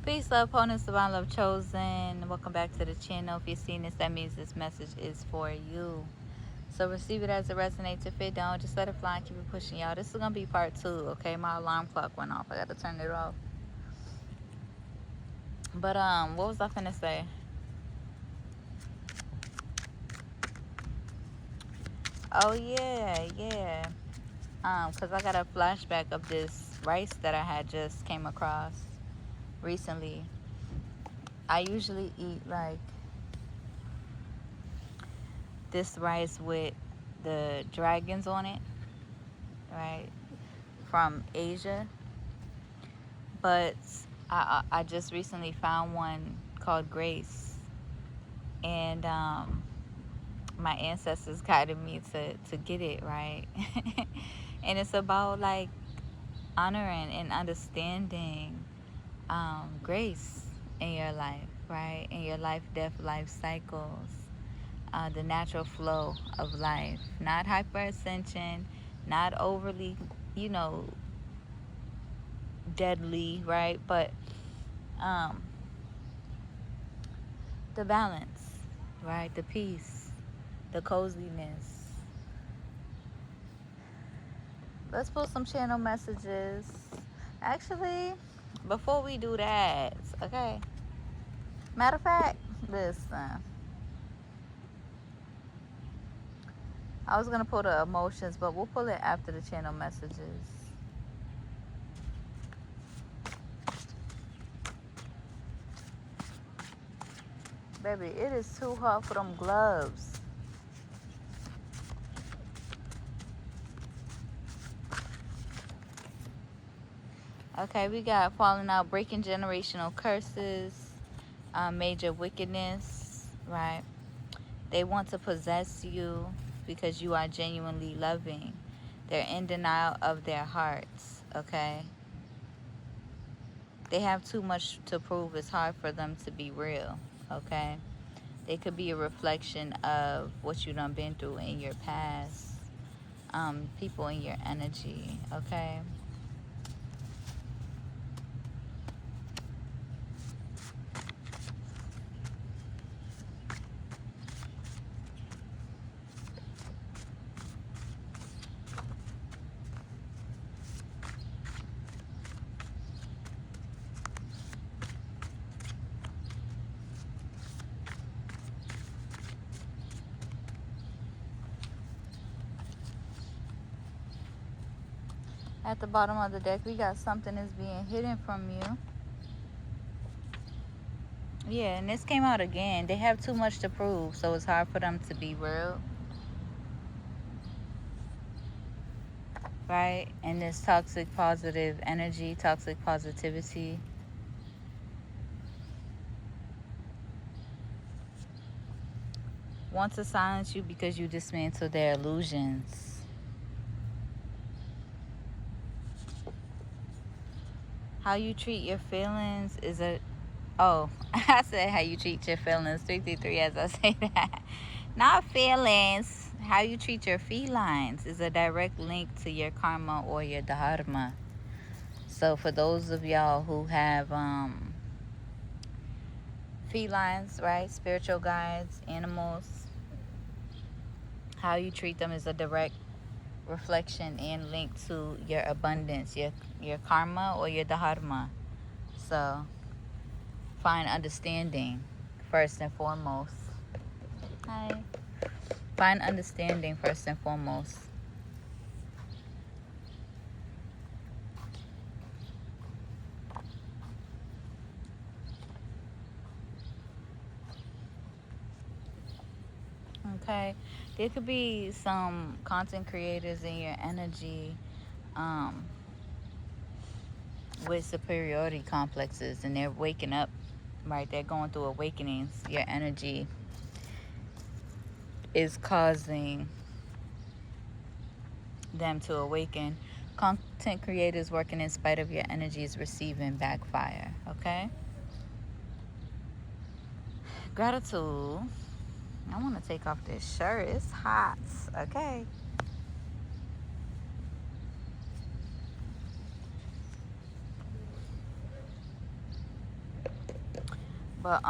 Peace, love, wholeness, divine love chosen. Welcome back to the channel. If you're seeing this, that means this message is for you. So receive it as it resonates. If it don't, just let it fly and keep it pushing, y'all. This is gonna be part 2, okay? My alarm clock went off. I gotta turn it off. But what was I finna say? Oh yeah. Cause I got a flashback of this rice that I had just came across recently. I usually eat like this rice with the dragons on it, right? From Asia. But I just recently found one called Grace. And my ancestors guided me to get it, right? And it's about like honoring and understanding grace in your life, right? In your life, death, life cycles, the natural flow of life, not hyperascension, not overly, you know, deadly, right? But um, the balance, right? The peace, the coziness. Let's put some channel messages. Actually, before we do that, okay? Matter of fact, listen. I was gonna pull the emotions, but we'll pull it after the channel messages. Baby, it is too hot for them gloves. Okay, we got falling out, breaking generational curses, major wickedness, right? They want to possess you because you are genuinely loving. They're in denial of their hearts, okay? They have too much to prove. It's hard for them to be real, okay? They could be a reflection of what you done been through in your past, people in your energy, okay? At the bottom of the deck, we got something that's being hidden from you. Yeah, and this came out again. They have too much to prove, so it's hard for them to be real. Right? And this toxic positive energy, toxic positivity. Want to silence you because you dismantle their illusions. How you treat your feelings is a... Oh, I said how you treat your feelings. 333 as I say that. Not feelings. How you treat your felines is a direct link to your karma or your dharma. So for those of y'all who have felines, right? Spiritual guides, animals. How you treat them is a direct reflection and link to your abundance, your karma or your dharma. So find understanding first and foremost. Hi. Find understanding first and foremost. Okay, there could be some content creators in your energy with superiority complexes, and they're waking up, right? They're going through awakenings. Your energy is causing them to awaken. Content creators working in spite of your energy is receiving backfire, okay? Gratitude. I want to take off this shirt. It's hot, okay? But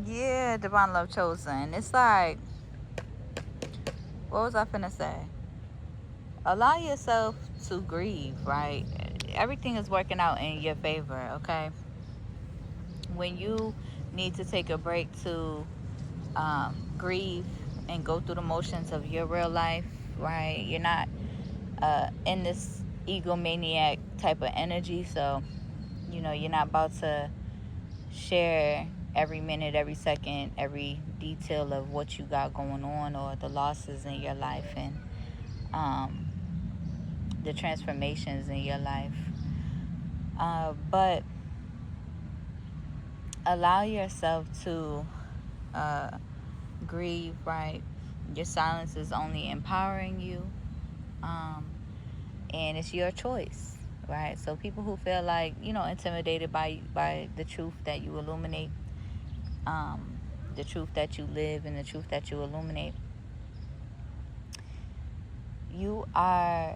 yeah, divine love chosen. It's like, what was I finna say? Allow yourself to grieve, right? Everything is working out in your favor, okay? When you need to take a break to grieve and go through the motions of your real life, right? You're not in this egomaniac type of energy, so you're not about to share every minute, every second, every detail of what you got going on or the losses in your life and um, the transformations in your life. But allow yourself to uh, grieve, right? Your silence is only empowering you, um, and it's your choice, right? So people who feel like intimidated by the truth that you illuminate, um, the truth that you live, and the truth that you illuminate, you are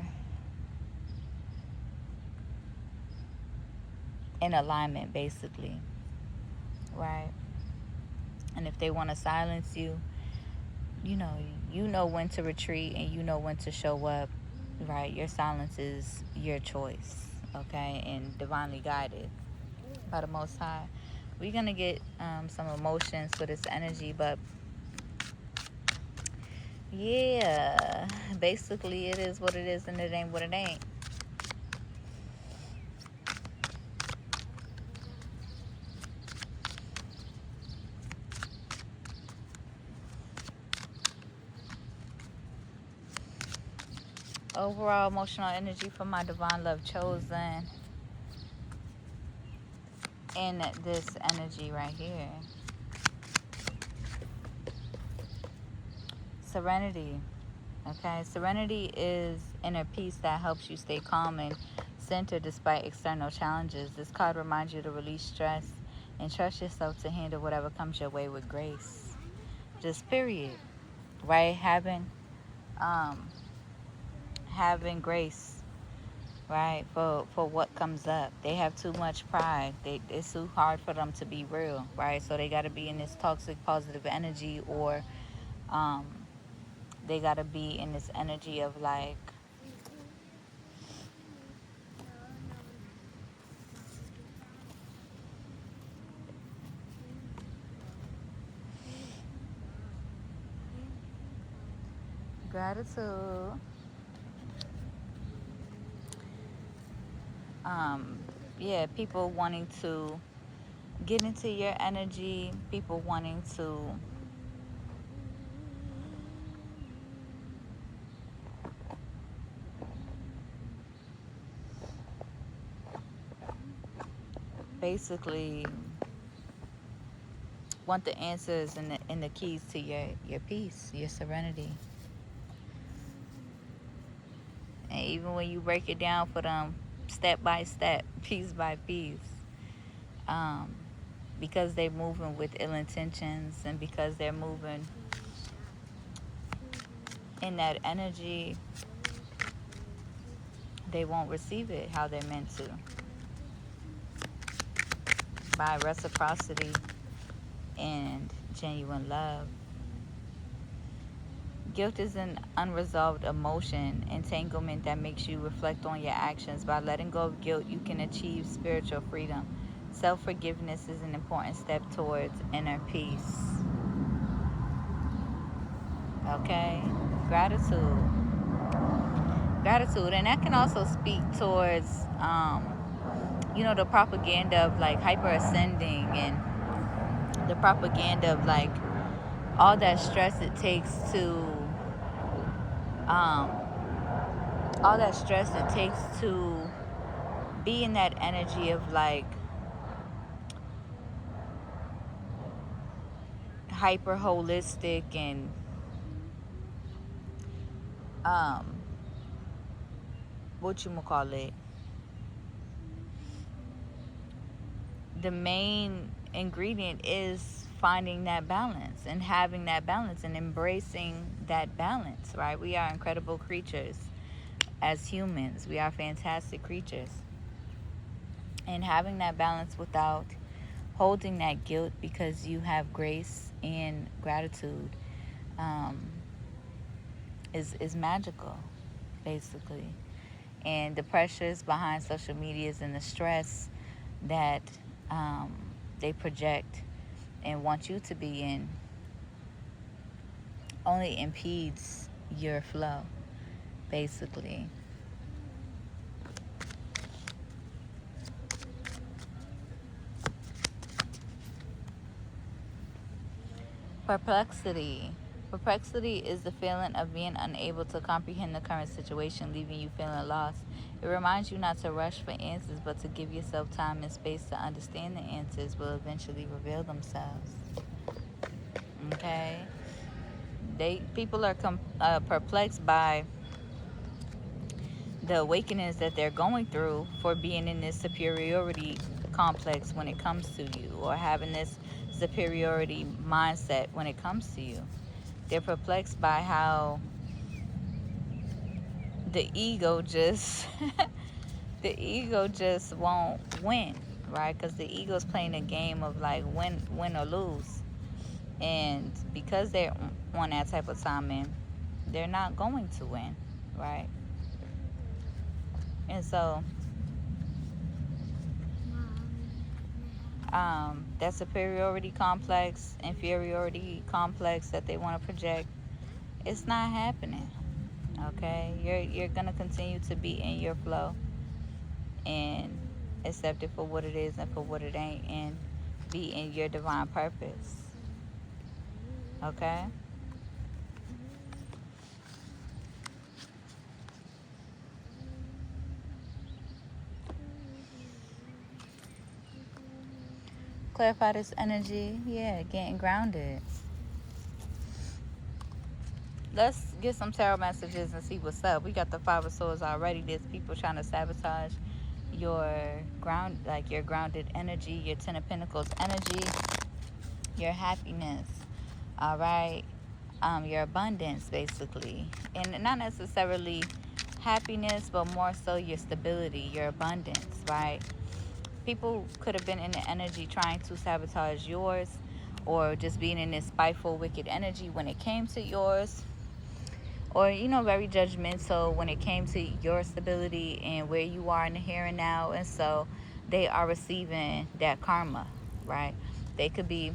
in alignment, basically, right? And if they want to silence you, you know you know when to retreat and you know when to show up, right? Your silence is your choice, okay, and divinely guided by the Most High. We're gonna get some emotions for this energy, but yeah, basically it is what it is and it ain't what it ain't. Overall emotional energy for my divine love chosen in this energy right here. Serenity. Okay, serenity is inner peace that helps you stay calm and centered despite external challenges. This card reminds you to release stress and trust yourself to handle whatever comes your way with grace. Just period, right? Um, having grace, right, for what comes up. They have too much pride. It's too hard for them to be real, right? So they got to be in this toxic positive energy, or um, they got to be in this energy of like gratitude. um yeah, people wanting to get into your energy, people wanting to basically want the answers and the keys to your peace, your serenity. And even when you break it down for them step by step, piece by piece, um, because they're moving with ill intentions and because they're moving in that energy, they won't receive it how they're meant to, by reciprocity and genuine love. Guilt is an unresolved emotion, entanglement that makes you reflect on your actions. By letting go of guilt, you can achieve spiritual freedom. Self forgiveness is an important step towards inner peace. Okay? Gratitude. Gratitude. And that can also speak towards, the propaganda of like hyper ascending and the propaganda of like all that stress it takes to um, all that stress it takes to be in that energy of like hyper holistic and um what you call it, the main ingredient is finding that balance and having that balance and embracing that balance, right? We are incredible creatures as humans. We are fantastic creatures. And having that balance without holding that guilt because you have grace and gratitude um, is magical, basically. And the pressures behind social medias and the stress that um, they project and want you to be in only impedes your flow, basically. Perplexity. Perplexity is the feeling of being unable to comprehend the current situation, leaving you feeling lost. It reminds you not to rush for answers, but to give yourself time and space to understand the answers will eventually reveal themselves. Okay? People are perplexed by the awakenings that they're going through for being in this superiority complex when it comes to you, or having this superiority mindset when it comes to you. They're perplexed by how the ego just the ego just won't win, right? Because the ego's playing a game of like win or lose, and because they're on that type of timing, they're not going to win, right? And so that superiority complex, inferiority complex that they want to project, it's not happening. Okay, you're gonna continue to be in your flow and accept it for what it is and for what it ain't, and be in your divine purpose. Okay. Clarify this energy. Yeah, getting grounded. Let's get some tarot messages and see what's up. We got the Five of Swords already. There's people trying to sabotage your like your grounded energy, your Ten of Pentacles energy, your happiness. All right. Your abundance, basically, and not necessarily happiness, but more so your stability, your abundance, right? People could have been in the energy trying to sabotage yours, or just being in this spiteful, wicked energy when it came to yours, or very judgmental when it came to your stability and where you are in the here and now. And so they are receiving that karma, right? They could be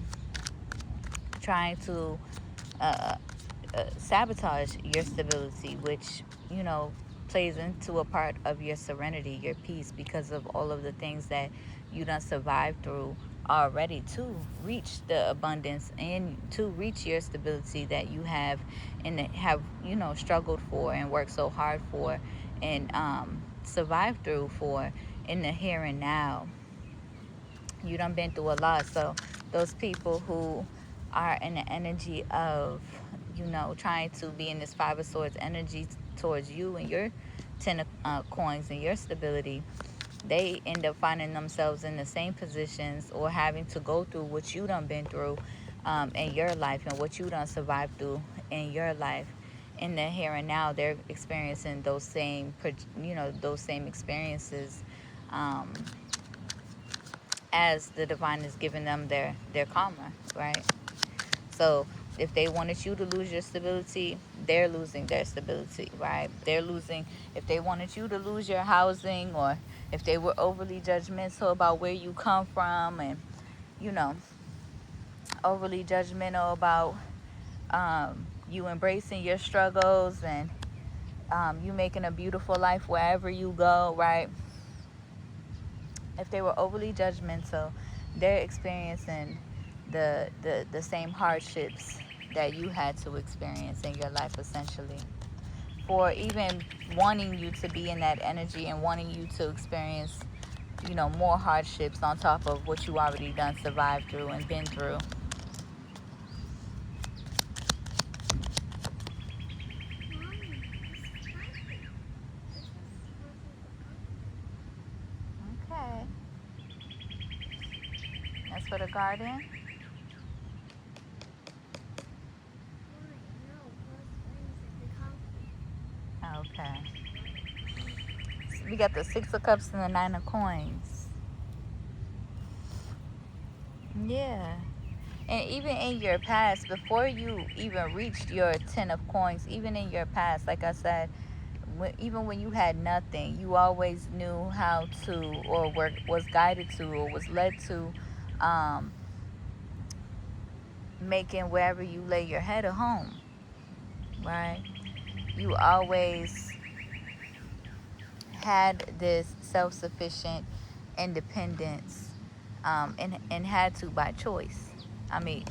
trying to uh, sabotage your stability, which plays into a part of your serenity, your peace, because of all of the things that you done survived through already to reach the abundance and to reach your stability that you have and have struggled for and worked so hard for, and survived through for in the here and now. You done been through a lot. So those people who are in the energy of trying to be in this Five of Swords energy towards you and your Ten of Coins and your stability, they end up finding themselves in the same positions or having to go through what you done been through in your life, and what you done survived through in your life. In the here and now, they're experiencing those same those same experiences, um, as the divine is giving them their karma, right? So if they wanted you to lose your stability, they're losing their stability, right? They're losing, if they wanted you to lose your housing, or if they were overly judgmental about where you come from, and you know overly judgmental about you embracing your struggles, and you making a beautiful life wherever you go, right? If they were overly judgmental, they're experiencing the same hardships that you had to experience in your life, essentially, for even wanting you to be in that energy and wanting you to experience more hardships on top of what you already done survived through and been through. Okay, that's for the garden. Okay, so we got the Six of Cups and the Nine of Coins. Yeah. And even in your past, before you even reached your 10 of coins, even in your past, like I said, even when you had nothing, you always knew how to, or was guided to, or was led to, um, making wherever you lay your head a home, right? You always had this self-sufficient independence, and had to by choice. I mean,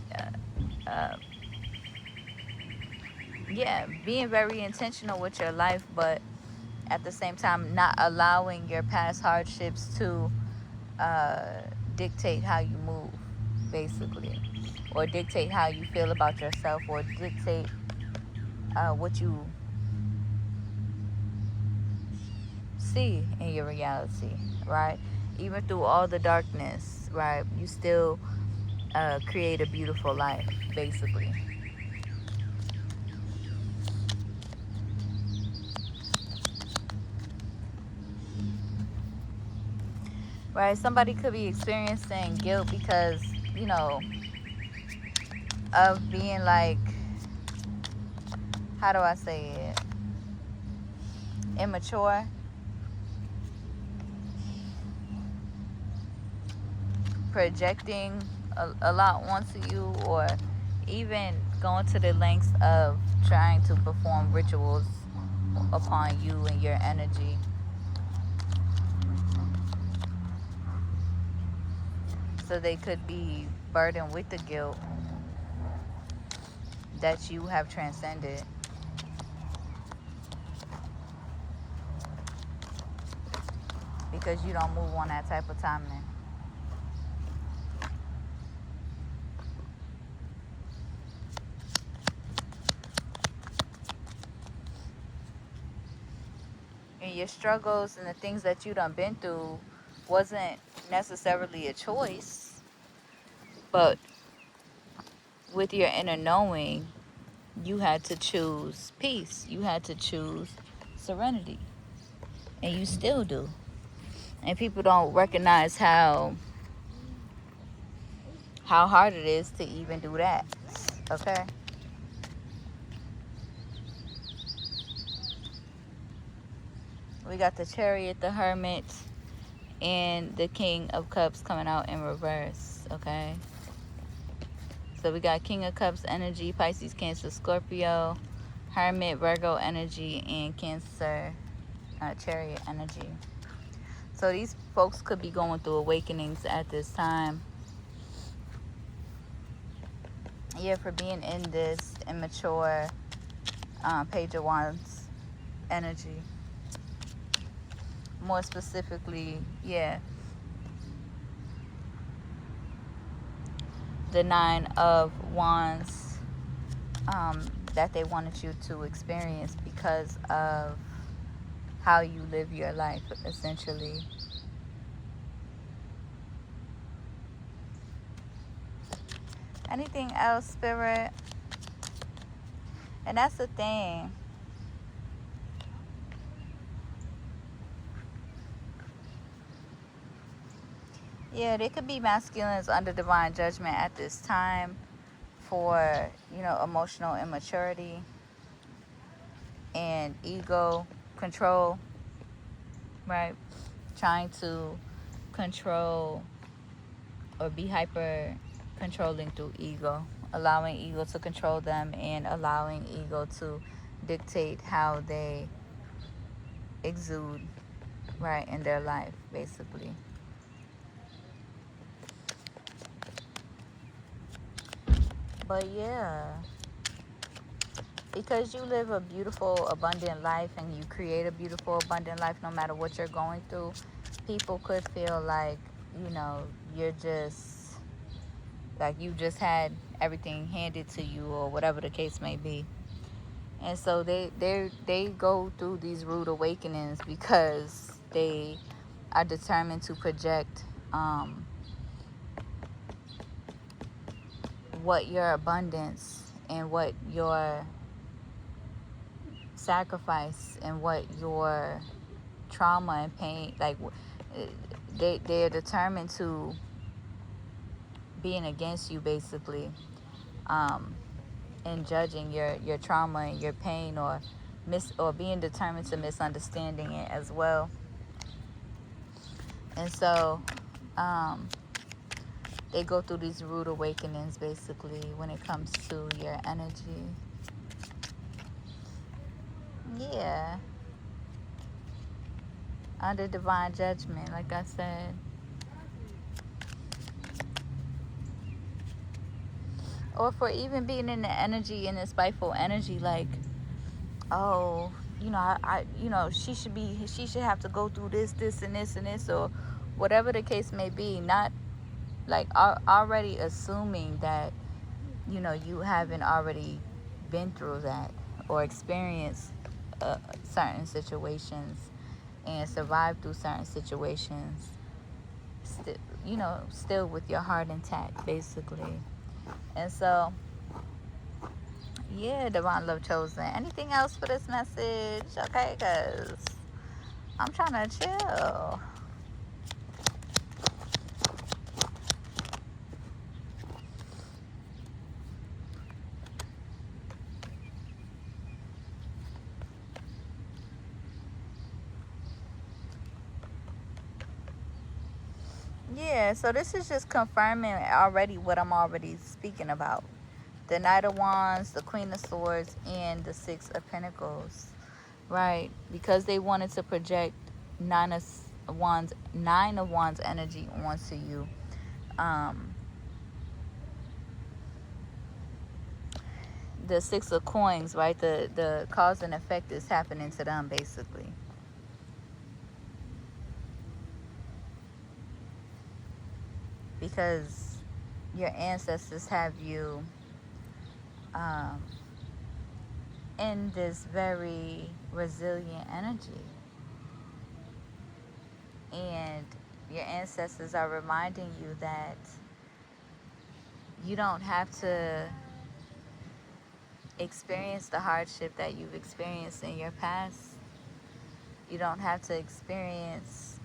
yeah, being very intentional with your life, but at the same time, not allowing your past hardships to dictate how you move, basically, or dictate how you feel about yourself, or dictate what you see in your reality, right? Even through all the darkness, right? You still create a beautiful life, basically. Right? Somebody could be experiencing guilt because, you know, of being like, how do I say it? Immature, projecting a lot onto you, or even going to the lengths of trying to perform rituals upon you and your energy, so they could be burdened with the guilt that you have transcended, because you don't move on that type of timing. And your struggles and the things that you done been through wasn't necessarily a choice, but with your inner knowing, you had to choose peace. You had to choose serenity. And you still do. And people don't recognize how hard it is to even do that. Okay? We got the Chariot, the Hermit, and the King of Cups coming out in reverse. Okay? So we got King of Cups energy, Pisces, Cancer, Scorpio, Hermit, Virgo energy, and Cancer, Chariot energy. So these folks could be going through awakenings at this time. Yeah, for being in this immature Page of Wands energy. More specifically, yeah, the Nine of Wands, that they wanted you to experience because of how you live your life, essentially. Anything else, Spirit? And that's the thing. Yeah, they could be masculines under divine judgment at this time for, emotional immaturity and ego control, right? Trying to control or be hyper controlling through ego, allowing ego to control them and allowing ego to dictate how they exude, right, in their life, basically. But yeah, because you live a beautiful, abundant life and you create a beautiful, abundant life no matter what you're going through, people could feel like, you're just, like you just had everything handed to you or whatever the case may be. And so they go through these rude awakenings because they are determined to project what your abundance and what your sacrifice and what your trauma and pain, like they're determined to being against you, basically, um, and judging your trauma and your pain, or being determined to misunderstanding it as well. And so they go through these rude awakenings, basically, when it comes to your energy. Yeah, under divine judgment, like I said. Or for even being in the energy, in the spiteful energy, like, oh, she should have to go through this and this and this, or whatever the case may be. Not like already assuming that you haven't already been through that or experienced certain situations and survived through certain situations, still with your heart intact, basically. And so, yeah, divine love chosen. Anything else for this message? Okay, because I'm trying to chill. Yeah, so this is just confirming already what I'm already speaking about. The Knight of Wands, the Queen of Swords, and the Six of Pentacles. Right? Because they wanted to project Nine of Wands energy onto you. The Six of Coins, right? The cause and effect is happening to them, basically. Because your ancestors have you in this very resilient energy. And your ancestors are reminding you that you don't have to experience the hardship that you've experienced in your past. You don't have to experience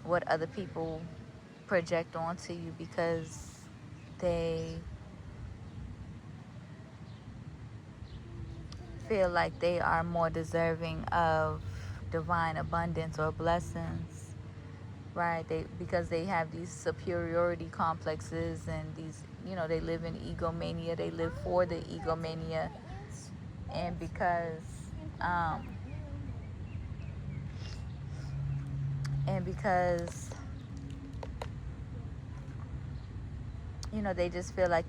what other people project onto you, because they feel like they are more deserving of divine abundance or blessings, right? Because they have these superiority complexes, and these, they live in egomania. They live for the egomania. And because they just feel like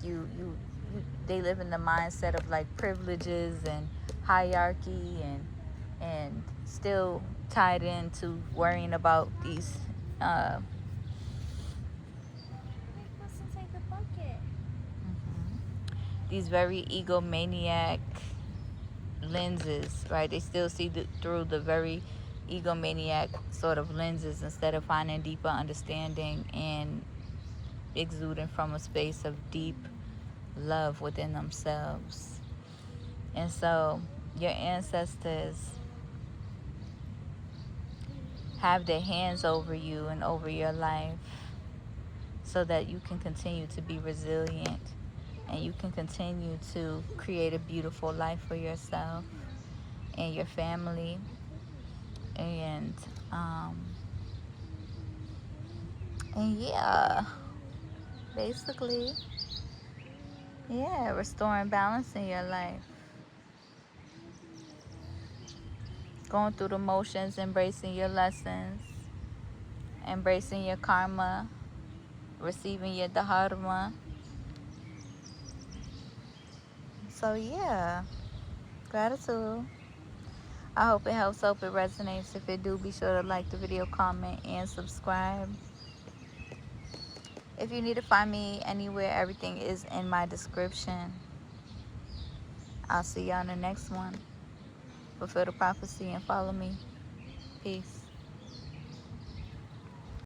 they live in the mindset of like privileges and hierarchy, and still tied into worrying about these these very egomaniac lenses, right? They still see through the very egomaniac sort of lenses, instead of finding deeper understanding and exuding from a space of deep love within themselves. And so your ancestors have their hands over you and over your life, so that you can continue to be resilient, and you can continue to create a beautiful life for yourself and your family. And yeah, basically, yeah, restoring balance in your life, going through the motions, embracing your lessons, embracing your karma, receiving your dharma. So yeah, gratitude. I hope it helps. Hope it resonates. If it do, be sure to like the video, comment, and subscribe. If you need to find me anywhere, everything is in my description. I'll see you on the next one. Fulfill the prophecy and follow me. Peace.